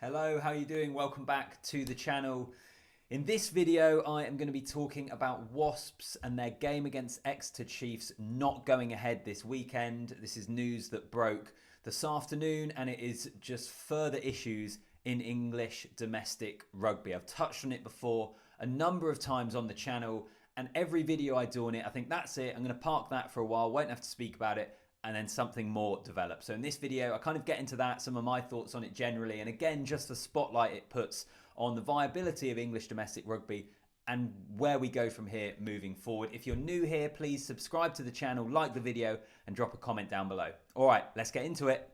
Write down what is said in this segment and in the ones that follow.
Hello, how are you doing? Welcome back to the channel. In this video, I am going to be talking about Wasps and their game against Exeter Chiefs not going ahead this weekend. This is news that broke this afternoon, and it is just further issues in English domestic rugby. I've touched on it before a number of times on the channel, and every video I do on it, I think that's it. I'm going to park that for a while, won't have to speak about it, and then something more develops. So in this video, I kind of get into that, some of my thoughts on it generally, and again, just the spotlight it puts on the viability of English domestic rugby and where we go from here moving forward. If you're new here, please subscribe to the channel, like the video, and drop a comment down below. All right, let's get into it.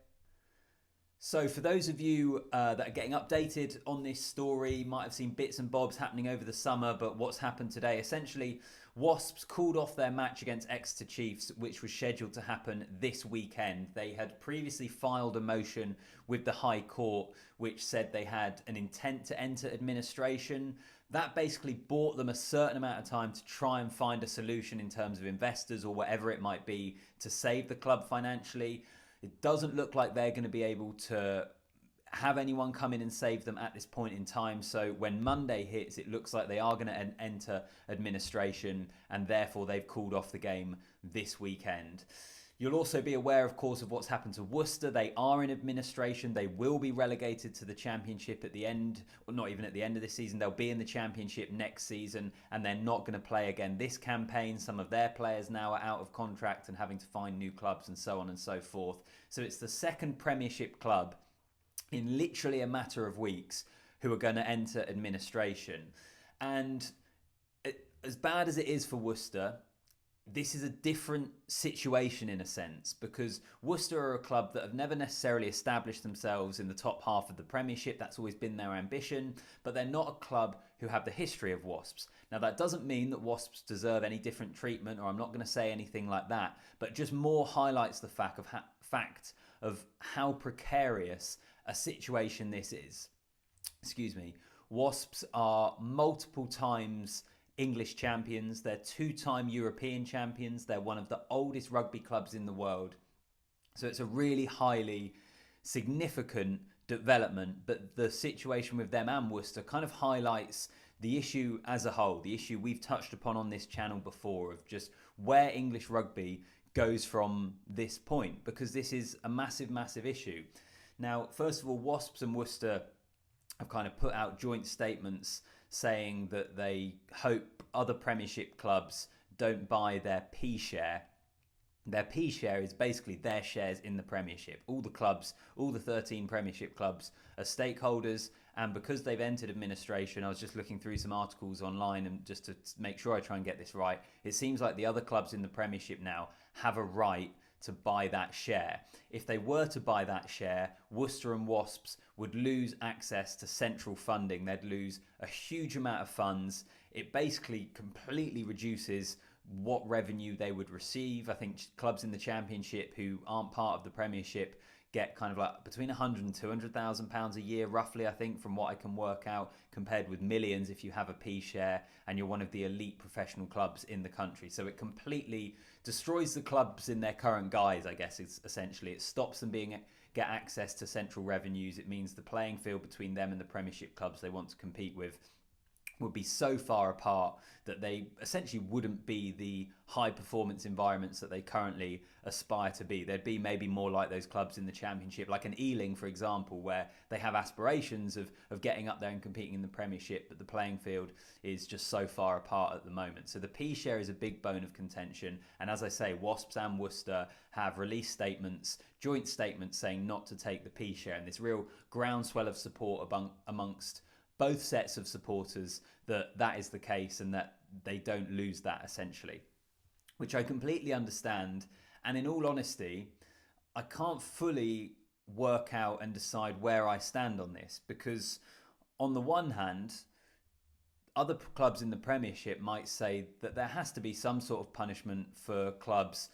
So for those of you that are getting updated on this story, might have seen bits and bobs happening over the summer, but what's happened today, essentially, Wasps called off their match against Exeter Chiefs, which was scheduled to happen this weekend. They had previously filed a motion with the High Court, which said they had an intent to enter administration. That basically bought them a certain amount of time to try and find a solution in terms of investors or whatever it might be to save the club financially. It doesn't look like they're going to be able to have anyone come in and save them at this point in time. So when Monday hits, it looks like they are going to enter administration, and therefore they've called off the game this weekend. You'll also be aware, of course, of what's happened to Worcester. They are in administration. They will be relegated to the Championship at the end, or not even at the end of this season. They'll be in the Championship next season, and they're not going to play again this campaign. Some of their players now are out of contract and having to find new clubs and so on and so forth. So it's the second Premiership club in literally a matter of weeks who are going to enter administration. And as bad as it is for Worcester, this is a different situation in a sense, because Worcester are a club that have never necessarily established themselves in the top half of the Premiership. That's always been their ambition, but they're not a club who have the history of Wasps. Now, that doesn't mean that Wasps deserve any different treatment, or I'm not going to say anything like that, but just more highlights the fact of how precarious a situation this is. Excuse me. Wasps are multiple times English champions. They're two-time European champions. They're one of the oldest rugby clubs in the world. So it's a really highly significant development, but the situation with them and Worcester kind of highlights the issue as a whole, the issue we've touched upon on this channel before of just where English rugby goes from this point, because this is a massive, massive issue. Now, first of all, Wasps and Worcester have kind of put out joint statements saying that they hope other Premiership clubs don't buy their P share. Their P share is basically their shares in the Premiership. All the clubs, all the 13 Premiership clubs are stakeholders, and because they've entered administration, I was just looking through some articles online and just to make sure I try and get this right, it seems like the other clubs in the Premiership now have a right to buy that share. If they were to buy that share, Worcester and Wasps would lose access to central funding. They'd lose a huge amount of funds. It basically completely reduces what revenue they would receive. I think clubs in the Championship who aren't part of the Premiership get kind of like between 100 and 200,000 pounds a year, roughly, I think, from what I can work out, compared with millions if you have a P share and you're one of the elite professional clubs in the country. So it completely destroys the clubs in their current guise, I guess. It's essentially, it stops them get access to central revenues. It means the playing field between them and the Premiership clubs they want to compete with would be so far apart that they essentially wouldn't be the high performance environments that they currently aspire to be. They'd be maybe more like those clubs in the Championship, like an Ealing, for example, where they have aspirations of getting up there and competing in the Premiership, but the playing field is just so far apart at the moment. So the P share is a big bone of contention. And as I say, Wasps and Worcester have released statements, joint statements saying not to take the P share, and this real groundswell of support amongst both sets of supporters that is the case and that they don't lose that, essentially, which I completely understand. And in all honesty, I can't fully work out and decide where I stand on this, because on the one hand, other clubs in the Premiership might say that there has to be some sort of punishment for clubs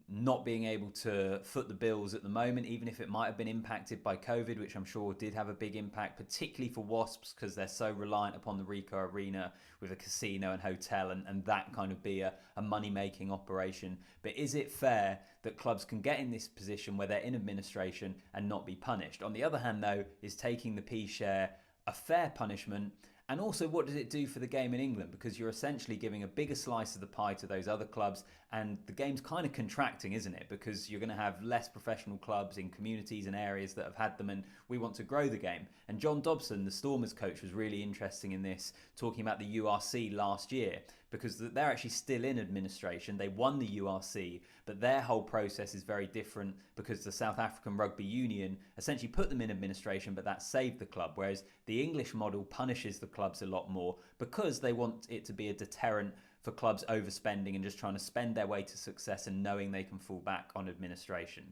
not being able to foot the bills at the moment, even if it might have been impacted by COVID, which I'm sure did have a big impact, particularly for Wasps, because they're so reliant upon the Ricoh Arena with a casino and hotel, and that kind of be a money-making operation. But is it fair that clubs can get in this position where they're in administration and not be punished? On the other hand, though, is taking the P share a fair punishment? And also, what does it do for the game in England? Because you're essentially giving a bigger slice of the pie to those other clubs, and the game's kind of contracting, isn't it? Because you're going to have less professional clubs in communities and areas that have had them, and we want to grow the game. And John Dobson, the Stormers coach, was really interesting in this, talking about the URC last year, because they're actually still in administration. They won the URC, but their whole process is very different because the South African Rugby Union essentially put them in administration, but that saved the club. Whereas the English model punishes the clubs a lot more because they want it to be a deterrent for clubs overspending and just trying to spend their way to success and knowing they can fall back on administration.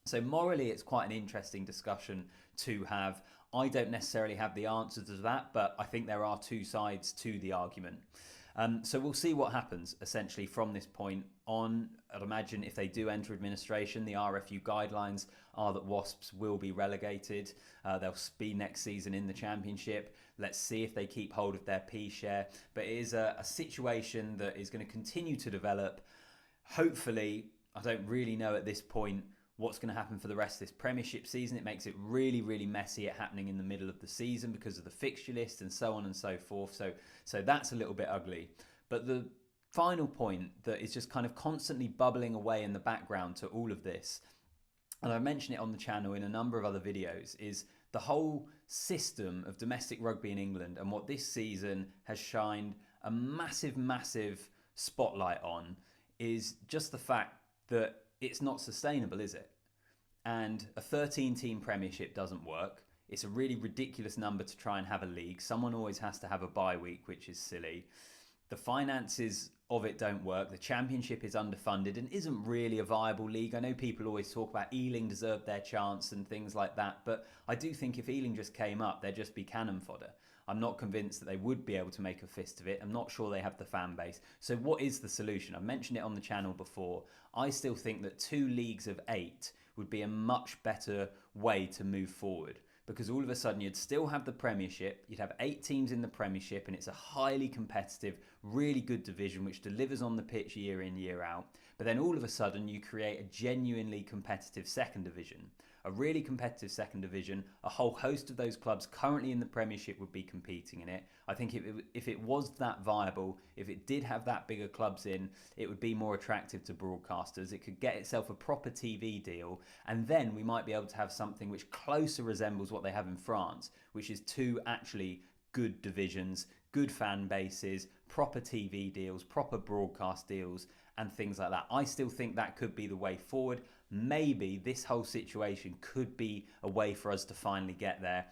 So morally, it's quite an interesting discussion to have. I don't necessarily have the answers to that, but I think there are two sides to the argument. So we'll see what happens essentially from this point on. I'd imagine if they do enter administration, the RFU guidelines are that Wasps will be relegated. They'll be next season in the Championship. Let's see if they keep hold of their P share. But it is a situation that is going to continue to develop. Hopefully, I don't really know at this point what's going to happen for the rest of this Premiership season. It makes it really, really messy at happening in the middle of the season because of the fixture list and so on and so forth. So that's a little bit ugly. But the final point that is just kind of constantly bubbling away in the background to all of this, and I mentioned it on the channel in a number of other videos, is the whole system of domestic rugby in England and what this season has shined a massive, massive spotlight on is just the fact that it's not sustainable, is it? And a 13-team Premiership doesn't work. It's a really ridiculous number to try and have a league. Someone always has to have a bye week, which is silly. The finances of it don't work. The Championship is underfunded and isn't really a viable league. I know people always talk about Ealing deserved their chance and things like that, but I do think if Ealing just came up, they'd just be cannon fodder. I'm not convinced that they would be able to make a fist of it. I'm not sure they have the fan base. So what is the solution? I've mentioned it on the channel before. I still think that 2 leagues of 8 would be a much better way to move forward, because all of a sudden you'd still have the Premiership, you'd have 8 teams in the Premiership, and it's a highly competitive, really good division which delivers on the pitch year in, year out. But then all of a sudden you create a genuinely competitive second division. A really competitive second division, a whole host of those clubs currently in the Premiership would be competing in it. I think if it was that viable, if it did have that bigger clubs in, it would be more attractive to broadcasters. It could get itself a proper TV deal, and then we might be able to have something which closer resembles what they have in France, which is 2 actually good divisions, good fan bases, proper TV deals, proper broadcast deals, and things like that. I still think that could be the way forward. Maybe this whole situation could be a way for us to finally get there,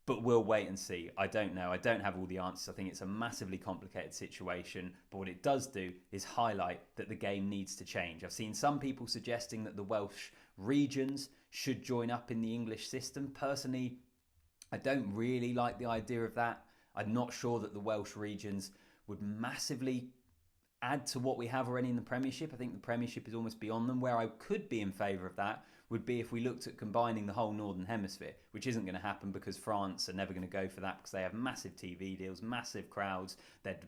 but we'll wait and see. I don't know. I don't have all the answers. I think it's a massively complicated situation, but what it does do is highlight that the game needs to change. I've seen some people suggesting that the Welsh regions should join up in the English system. Personally, I don't really like the idea of that. I'm not sure that the Welsh regions would massively add to what we have already in the Premiership. I think the Premiership is almost beyond them. Where I could be in favour of that would be if we looked at combining the whole Northern Hemisphere, which isn't going to happen because France are never going to go for that because they have massive TV deals, massive crowds, their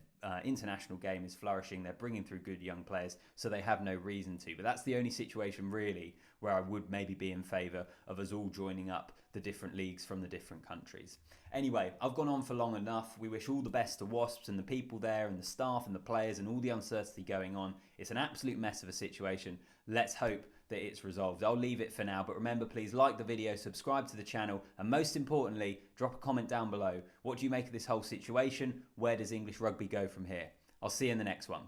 international game is flourishing, they're bringing through good young players, so they have no reason to. But that's the only situation really where I would maybe be in favour of us all joining up the different leagues from the different countries. Anyway, I've gone on for long enough. We wish all the best to Wasps and the people there and the staff and the players and all the uncertainty going on. It's an absolute mess of a situation. Let's hope that it's resolved. I'll leave it for now, but remember, please like the video, subscribe to the channel, and most importantly, drop a comment down below. What do you make of this whole situation? Where does English rugby go from here? I'll see you in the next one.